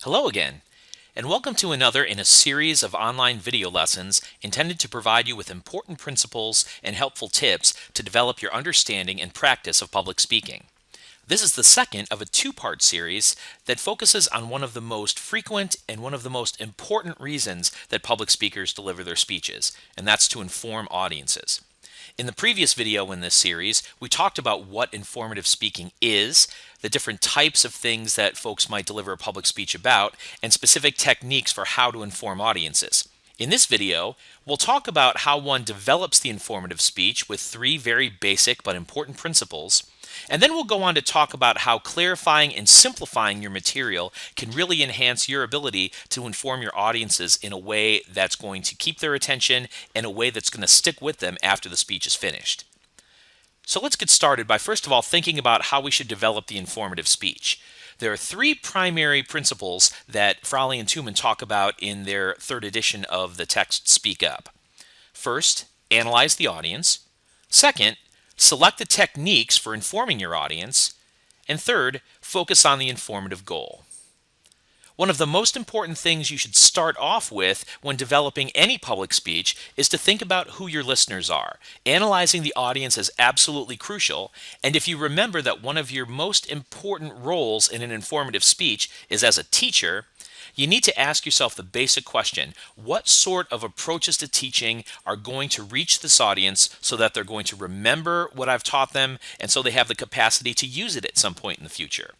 Hello again, and welcome to another in a series of online video lessons intended to provide you with important principles and helpful tips to develop your understanding and practice of public speaking. This is the second of a two-part series that focuses on one of the most frequent and one of the most important reasons that public speakers deliver their speeches, and that's to inform audiences. In the previous video in this series, we talked about what informative speaking is, the different types of things that folks might deliver a public speech about, and specific techniques for how to inform audiences. In this video, we'll talk about how one develops the informative speech with three very basic but important principles, and then we'll go on to talk about how clarifying and simplifying your material can really enhance your ability to inform your audiences in a way that's going to keep their attention and a way that's going to stick with them after the speech is finished. So let's get started by first of all thinking about how we should develop the informative speech. There are three primary principles that Fraley and Tuman talk about in their third edition of the text Speak Up. First, analyze the audience. Second, select the techniques for informing your audience. And third, focus on the informative goal. One of the most important things you should start off with when developing any public speech is to think about who your listeners are. Analyzing the audience is absolutely crucial, and if you remember that one of your most important roles in an informative speech is as a teacher, you need to ask yourself the basic question: what sort of approaches to teaching are going to reach this audience so that they're going to remember what I've taught them and so they have the capacity to use it at some point in the future?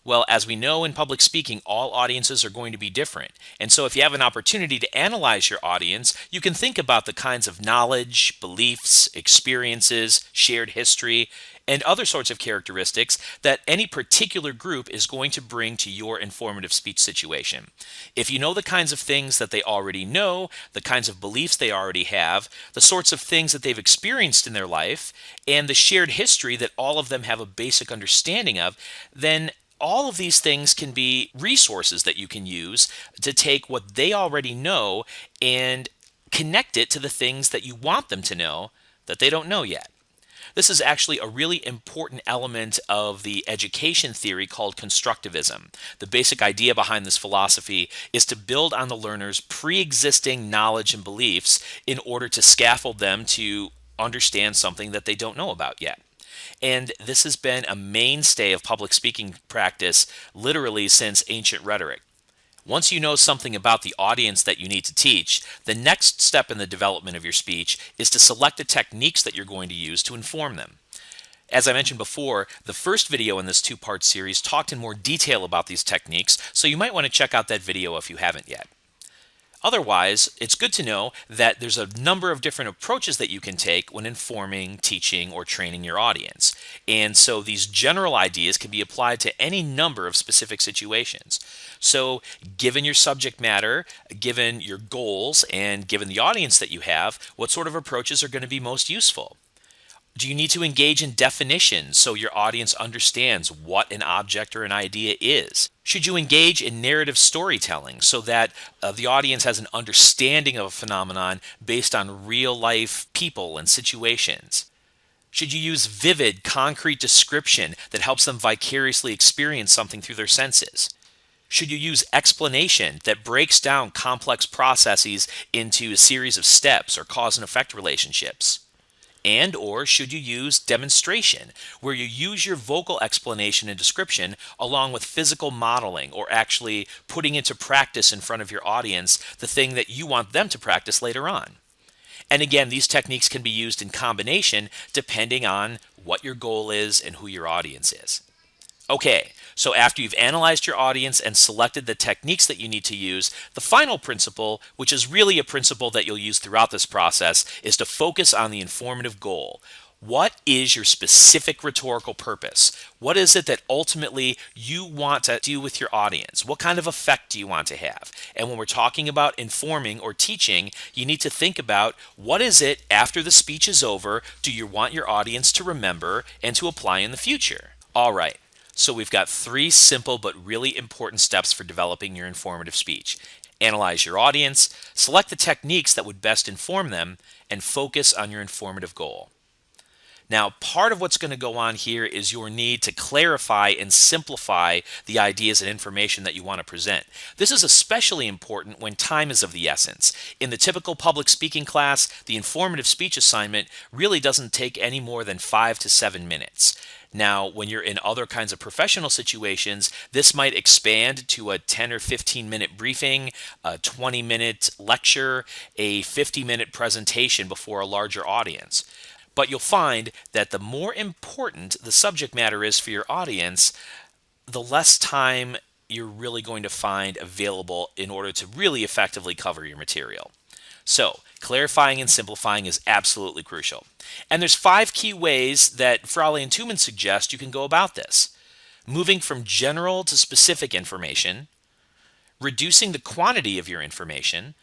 Well, as we know in public speaking, all audiences are going to be different. And so if you have an opportunity to analyze your audience, you can think about the kinds of knowledge, beliefs, experiences, shared history, and other sorts of characteristics that any particular group is going to bring to your informative speech situation. If you know the kinds of things that they already know, the kinds of beliefs they already have, the sorts of things that they've experienced in their life, and the shared history that all of them have a basic understanding of, then all of these things can be resources that you can use to take what they already know and connect it to the things that you want them to know that they don't know yet. This is actually a really important element of the education theory called constructivism. The basic idea behind this philosophy is to build on the learner's pre-existing knowledge and beliefs in order to scaffold them to understand something that they don't know about yet. And this has been a mainstay of public speaking practice literally since ancient rhetoric. Once you know something about the audience that you need to teach, the next step in the development of your speech is to select the techniques that you're going to use to inform them. As I mentioned before, the first video in this two-part series talked in more detail about these techniques, so you might want to check out that video if you haven't yet. Otherwise, it's good to know that there's a number of different approaches that you can take when informing, teaching, or training your audience. And so these general ideas can be applied to any number of specific situations. So given your subject matter, given your goals, and given the audience that you have, what sort of approaches are going to be most useful? Do you need to engage in definition so your audience understands what an object or an idea is? Should you engage in narrative storytelling so that the audience has an understanding of a phenomenon based on real-life people and situations? Should you use vivid, concrete description that helps them vicariously experience something through their senses? Should you use explanation that breaks down complex processes into a series of steps or cause and effect relationships? And or should you use demonstration, where you use your vocal explanation and description along with physical modeling or actually putting into practice in front of your audience the thing that you want them to practice later on? And again, these techniques can be used in combination depending on what your goal is and who your audience is. Okay, so after you've analyzed your audience and selected the techniques that you need to use, the final principle, which is really a principle that you'll use throughout this process, is to focus on the informative goal. What is your specific rhetorical purpose? What is it that ultimately you want to do with your audience? What kind of effect do you want to have? And when we're talking about informing or teaching, you need to think about what is it after the speech is over do you want your audience to remember and to apply in the future? All right. So we've got three simple but really important steps for developing your informative speech. Analyze your audience, select the techniques that would best inform them, and focus on your informative goal. Now, part of what's going to go on here is your need to clarify and simplify the ideas and information that you want to present. This is especially important when time is of the essence. In the typical public speaking class, the informative speech assignment really doesn't take any more than 5 to 7 minutes. Now, when you're in other kinds of professional situations, this might expand to a 10 or 15-minute briefing, a 20-minute lecture, a 50-minute presentation before a larger audience. But you'll find that the more important the subject matter is for your audience, the less time you're really going to find available in order to really effectively cover your material. So, clarifying and simplifying is absolutely crucial. And there's 5 key ways that Fraley and Tuman suggest you can go about this. Moving from general to specific information, reducing the quantity of your information,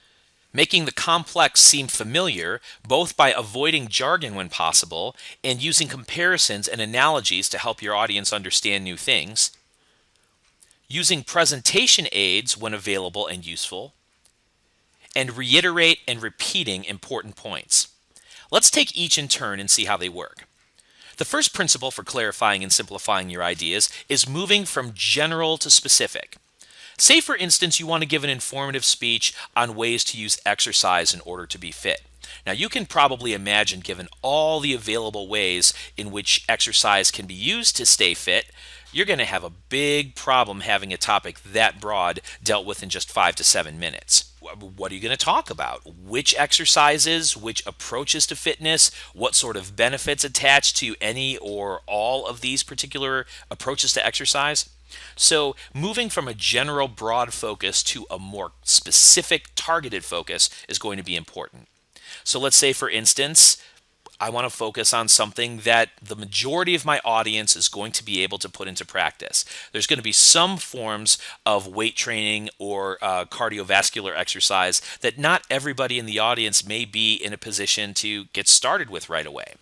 making the complex seem familiar, both by avoiding jargon when possible and using comparisons and analogies to help your audience understand new things, using presentation aids when available and useful, and reiterate and repeating important points. Let's take each in turn and see how they work. The first principle for clarifying and simplifying your ideas is moving from general to specific. Say, for instance, you want to give an informative speech on ways to use exercise in order to be fit. Now, you can probably imagine, given all the available ways in which exercise can be used to stay fit, you're going to have a big problem having a topic that broad dealt with in just 5 to 7 minutes. What are you going to talk about? Which exercises, which approaches to fitness, what sort of benefits attach to any or all of these particular approaches to exercise? So moving from a general broad focus to a more specific targeted focus is going to be important. So let's say, for instance, I want to focus on something that the majority of my audience is going to be able to put into practice. There's going to be some forms of weight training or cardiovascular exercise that not everybody in the audience may be in a position to get started with right away.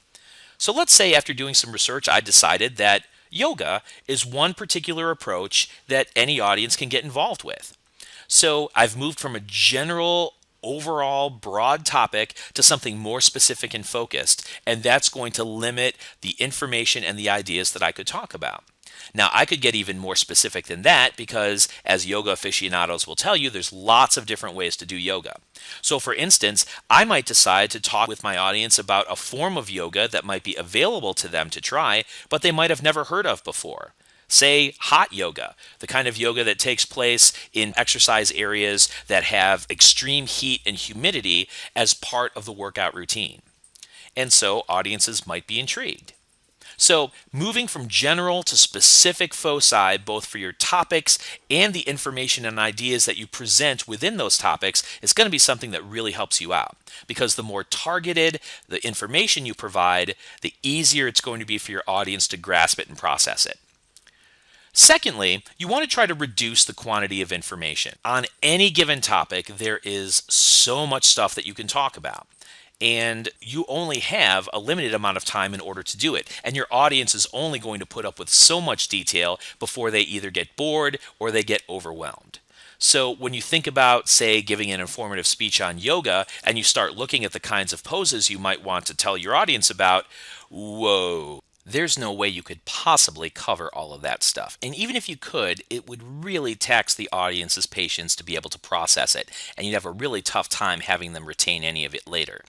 So let's say after doing some research, I decided that yoga is one particular approach that any audience can get involved with. So I've moved from a general overall broad topic to something more specific and focused, and that's going to limit the information and the ideas that I could talk about. Now, I could get even more specific than that because, as yoga aficionados will tell you, there's lots of different ways to do yoga. So, for instance, I might decide to talk with my audience about a form of yoga that might be available to them to try, but they might have never heard of before. Say hot yoga, the kind of yoga that takes place in exercise areas that have extreme heat and humidity as part of the workout routine. And so audiences might be intrigued. So moving from general to specific foci, both for your topics and the information and ideas that you present within those topics, is going to be something that really helps you out. Because the more targeted the information you provide, the easier it's going to be for your audience to grasp it and process it. Secondly, you want to try to reduce the quantity of information. On any given topic, there is so much stuff that you can talk about. And you only have a limited amount of time in order to do it. And your audience is only going to put up with so much detail before they either get bored or they get overwhelmed. So when you think about, say, giving an informative speech on yoga and you start looking at the kinds of poses you might want to tell your audience about, whoa. There's no way you could possibly cover all of that stuff. And even if you could, it would really tax the audience's patience to be able to process it, and you'd have a really tough time having them retain any of it later.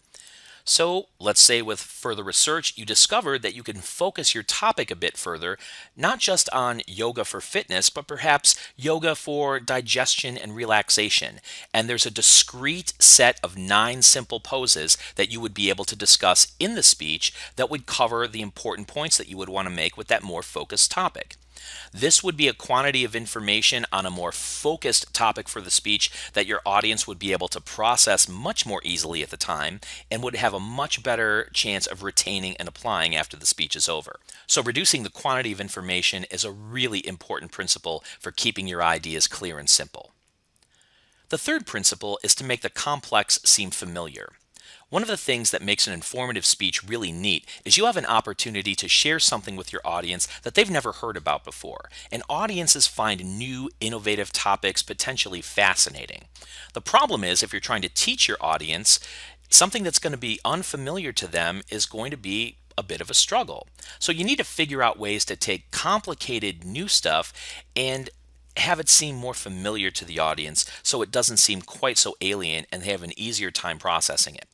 So let's say with further research, you discovered that you can focus your topic a bit further, not just on yoga for fitness, but perhaps yoga for digestion and relaxation. And there's a discrete set of 9 simple poses that you would be able to discuss in the speech that would cover the important points that you would want to make with that more focused topic. This would be a quantity of information on a more focused topic for the speech that your audience would be able to process much more easily at the time and would have a much better chance of retaining and applying after the speech is over. So reducing the quantity of information is a really important principle for keeping your ideas clear and simple. The third principle is to make the complex seem familiar. One of the things that makes an informative speech really neat is you have an opportunity to share something with your audience that they've never heard about before, and audiences find new, innovative topics potentially fascinating. The problem is, if you're trying to teach your audience, something that's going to be unfamiliar to them is going to be a bit of a struggle. So you need to figure out ways to take complicated new stuff and have it seem more familiar to the audience so it doesn't seem quite so alien and they have an easier time processing it.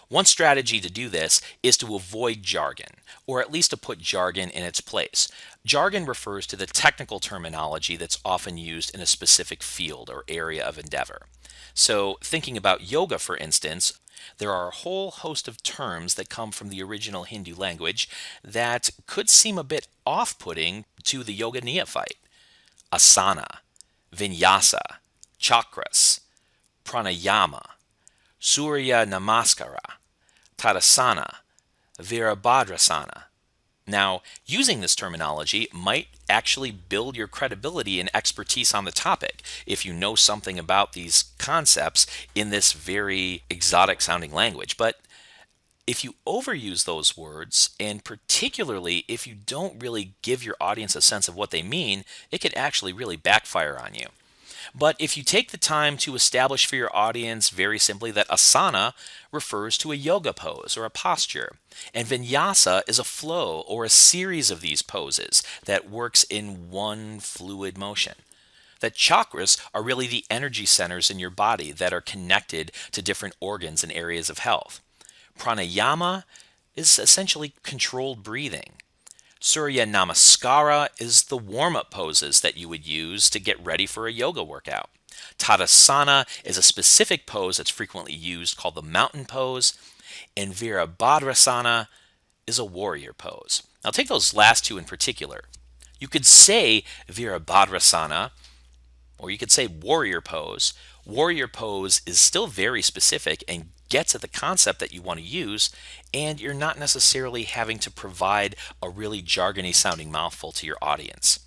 One strategy to do this is to avoid jargon, or at least to put jargon in its place. Jargon refers to the technical terminology that's often used in a specific field or area of endeavor. So, thinking about yoga, for instance, there are a whole host of terms that come from the original Hindu language that could seem a bit off putting to the yoga neophyte. Asana, vinyasa, chakras, pranayama, surya namaskara, tadasana, virabhadrasana. Now, using this terminology might actually build your credibility and expertise on the topic if you know something about these concepts in this very exotic sounding language. But if you overuse those words, and particularly if you don't really give your audience a sense of what they mean, it could actually really backfire on you. But if you take the time to establish for your audience very simply that asana refers to a yoga pose or a posture, and vinyasa is a flow or a series of these poses that works in one fluid motion, that chakras are really the energy centers in your body that are connected to different organs and areas of health. Pranayama is essentially controlled breathing. Surya Namaskara is the warm-up poses that you would use to get ready for a yoga workout. Tadasana is a specific pose that's frequently used called the mountain pose, and Virabhadrasana is a warrior pose. Now take those last two in particular. You could say Virabhadrasana, or you could say warrior pose. Warrior pose is still very specific and gets at the concept that you want to use, and you're not necessarily having to provide a really jargony sounding mouthful to your audience.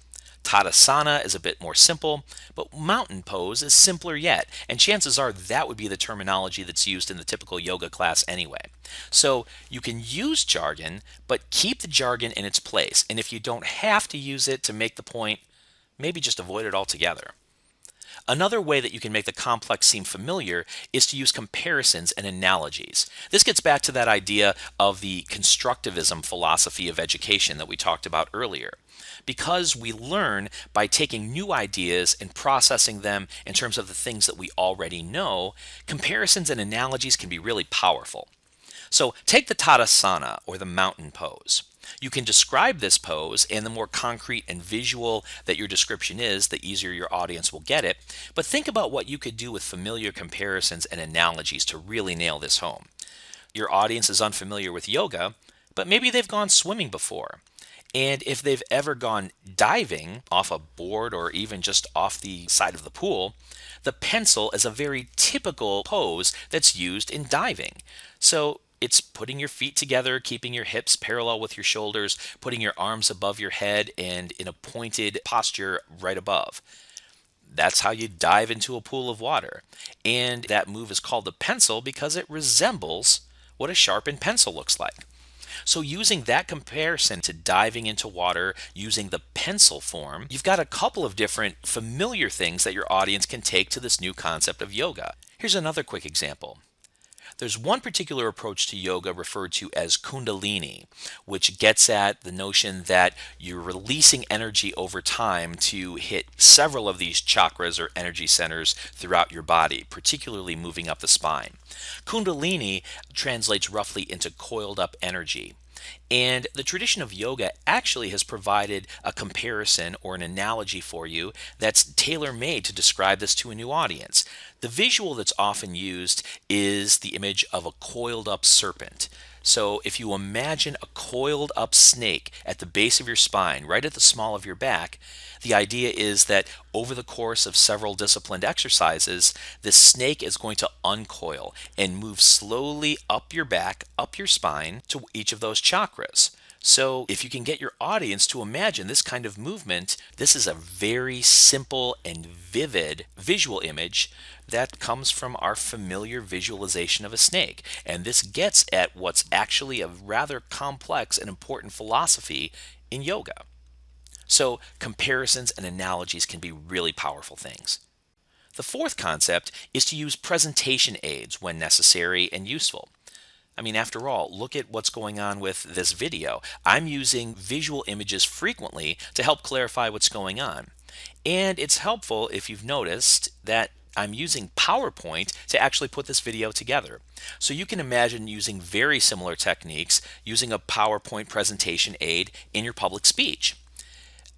Tadasana is a bit more simple, but mountain pose is simpler yet, and chances are that would be the terminology that's used in the typical yoga class anyway. So you can use jargon, but keep the jargon in its place, and if you don't have to use it to make the point, maybe just avoid it altogether. Another way that you can make the complex seem familiar is to use comparisons and analogies. This gets back to that idea of the constructivism philosophy of education that we talked about earlier. Because we learn by taking new ideas and processing them in terms of the things that we already know, comparisons and analogies can be really powerful. So take the Tadasana, or the mountain pose. You can describe this pose, and the more concrete and visual that your description is, the easier your audience will get it. But think about what you could do with familiar comparisons and analogies to really nail this home. Your audience is unfamiliar with yoga, but maybe they've gone swimming before. And if they've ever gone diving off a board or even just off the side of the pool, the pencil is a very typical pose that's used in diving. So it's putting your feet together, keeping your hips parallel with your shoulders, putting your arms above your head and in a pointed posture right above. That's how you dive into a pool of water. And that move is called the pencil because it resembles what a sharpened pencil looks like. So using that comparison to diving into water using the pencil form, you've got a couple of different familiar things that your audience can take to this new concept of yoga. Here's another quick example. There's one particular approach to yoga referred to as Kundalini, which gets at the notion that you're releasing energy over time to hit several of these chakras or energy centers throughout your body, particularly moving up the spine. Kundalini translates roughly into coiled up energy. And the tradition of yoga actually has provided a comparison or an analogy for you that's tailor-made to describe this to a new audience. The visual that's often used is the image of a coiled up serpent. So if you imagine a coiled up snake at the base of your spine, right at the small of your back, the idea is that over the course of several disciplined exercises, this snake is going to uncoil and move slowly up your back, up your spine to each of those chakras. So if you can get your audience to imagine this kind of movement, this is a very simple and vivid visual image that comes from our familiar visualization of a snake. And this gets at what's actually a rather complex and important philosophy in yoga. So comparisons and analogies can be really powerful things. The fourth concept is to use presentation aids when necessary and useful. I mean, after all, look at what's going on with this video. I'm using visual images frequently to help clarify what's going on. And it's helpful if you've noticed that I'm using PowerPoint to actually put this video together. So you can imagine using very similar techniques using a PowerPoint presentation aid in your public speech.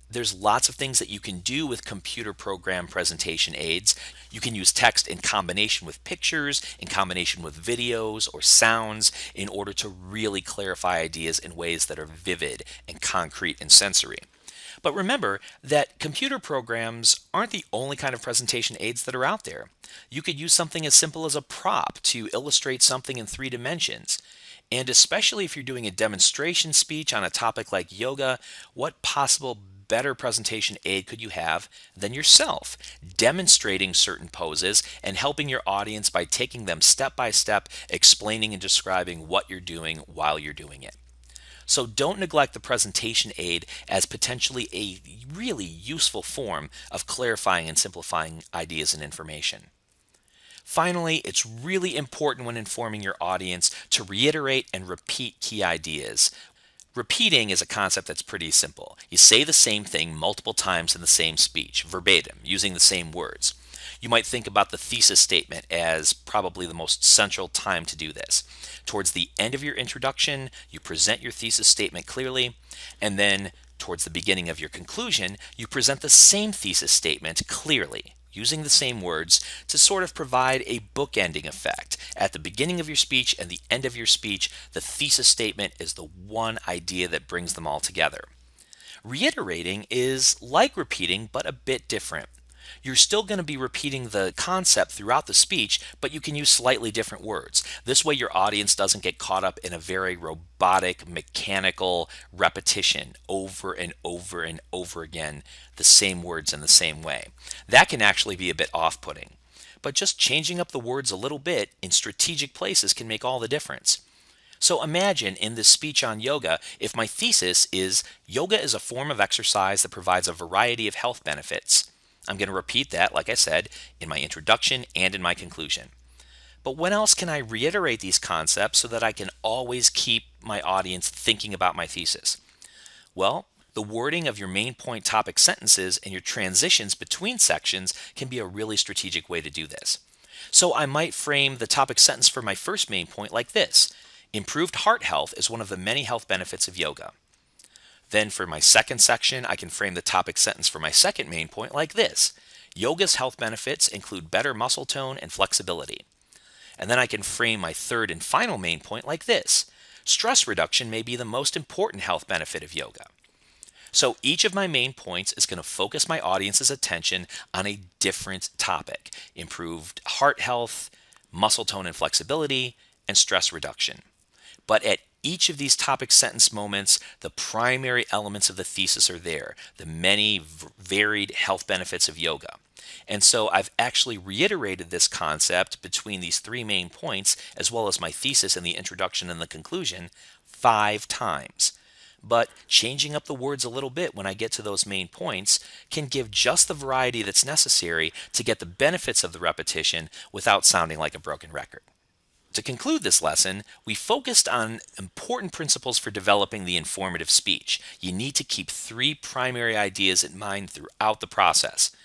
There's lots of things that you can do with computer program presentation aids. You can use text in combination with pictures, in combination with videos or sounds in order to really clarify ideas in ways that are vivid and concrete and sensory. But remember that computer programs aren't the only kind of presentation aids that are out there. You could use something as simple as a prop to illustrate something in 3 dimensions. And especially if you're doing a demonstration speech on a topic like yoga, what possible better presentation aid could you have than yourself, demonstrating certain poses and helping your audience by taking them step by step, explaining and describing what you're doing while you're doing it. So don't neglect the presentation aid as potentially a really useful form of clarifying and simplifying ideas and information. Finally, it's really important when informing your audience to reiterate and repeat key ideas. Repeating is a concept that's pretty simple. You say the same thing multiple times in the same speech, verbatim, using the same words. You might think about the thesis statement as probably the most central time to do this. Towards the end of your introduction, you present your thesis statement clearly, and then towards the beginning of your conclusion, you present the same thesis statement clearly, using the same words to sort of provide a bookending effect. At the beginning of your speech and the end of your speech, the thesis statement is the one idea that brings them all together. Reiterating is like repeating, but a bit different. You're still going to be repeating the concept throughout the speech, but you can use slightly different words. This way your audience doesn't get caught up in a very robotic, mechanical repetition over and over and over again, the same words in the same way. That can actually be a bit off-putting. But just changing up the words a little bit in strategic places can make all the difference. So imagine in this speech on yoga, if my thesis is yoga is a form of exercise that provides a variety of health benefits. I'm going to repeat that, like I said, in my introduction and in my conclusion. But when else can I reiterate these concepts so that I can always keep my audience thinking about my thesis? Well, the wording of your main point topic sentences and your transitions between sections can be a really strategic way to do this. So I might frame the topic sentence for my first main point like this: improved heart health is one of the many health benefits of yoga. Then for my second section, I can frame the topic sentence for my second main point like this: yoga's health benefits include better muscle tone and flexibility. And then I can frame my third and final main point like this: stress reduction may be the most important health benefit of yoga. So each of my main points is going to focus my audience's attention on a different topic: improved heart health, muscle tone and flexibility, and stress reduction. But at each of these topic sentence moments, the primary elements of the thesis are there, the many varied health benefits of yoga. And so I've actually reiterated this concept between these 3 main points, as well as my thesis and the introduction and the conclusion, 5 times. But changing up the words a little bit when I get to those main points can give just the variety that's necessary to get the benefits of the repetition without sounding like a broken record. To conclude this lesson, we focused on important principles for developing the informative speech. You need to keep 3 primary ideas in mind throughout the process.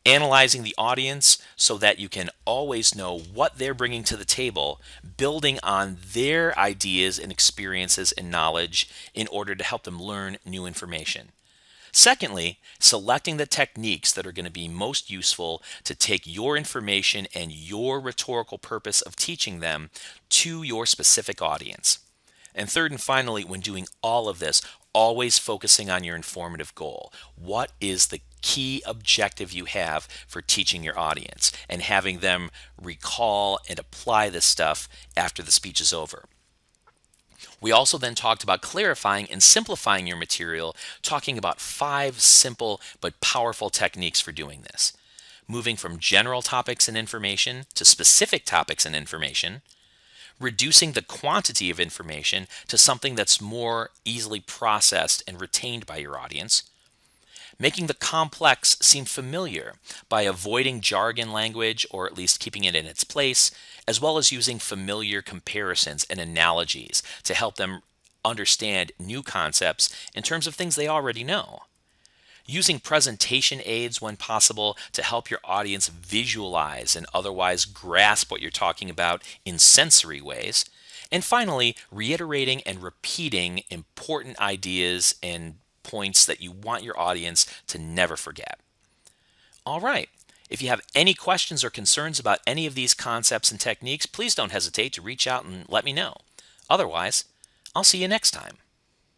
Analyzing the audience so that you can always know what they're bringing to the table, building on their ideas and experiences and knowledge in order to help them learn new information. Secondly, selecting the techniques that are going to be most useful to take your information and your rhetorical purpose of teaching them to your specific audience. And third and finally, when doing all of this, always focusing on your informative goal. What is the key objective you have for teaching your audience and having them recall and apply this stuff after the speech is over? We also then talked about clarifying and simplifying your material, talking about 5 simple but powerful techniques for doing this. Moving from general topics and information to specific topics and information, reducing the quantity of information to something that's more easily processed and retained by your audience, Making the complex seem familiar by avoiding jargon language or at least keeping it in its place, as well as using familiar comparisons and analogies to help them understand new concepts in terms of things they already know. Using presentation aids when possible to help your audience visualize and otherwise grasp what you're talking about in sensory ways. And finally, reiterating and repeating important ideas and points that you want your audience to never forget. All right. If you have any questions or concerns about any of these concepts and techniques, please don't hesitate to reach out and let me know. Otherwise, I'll see you next time.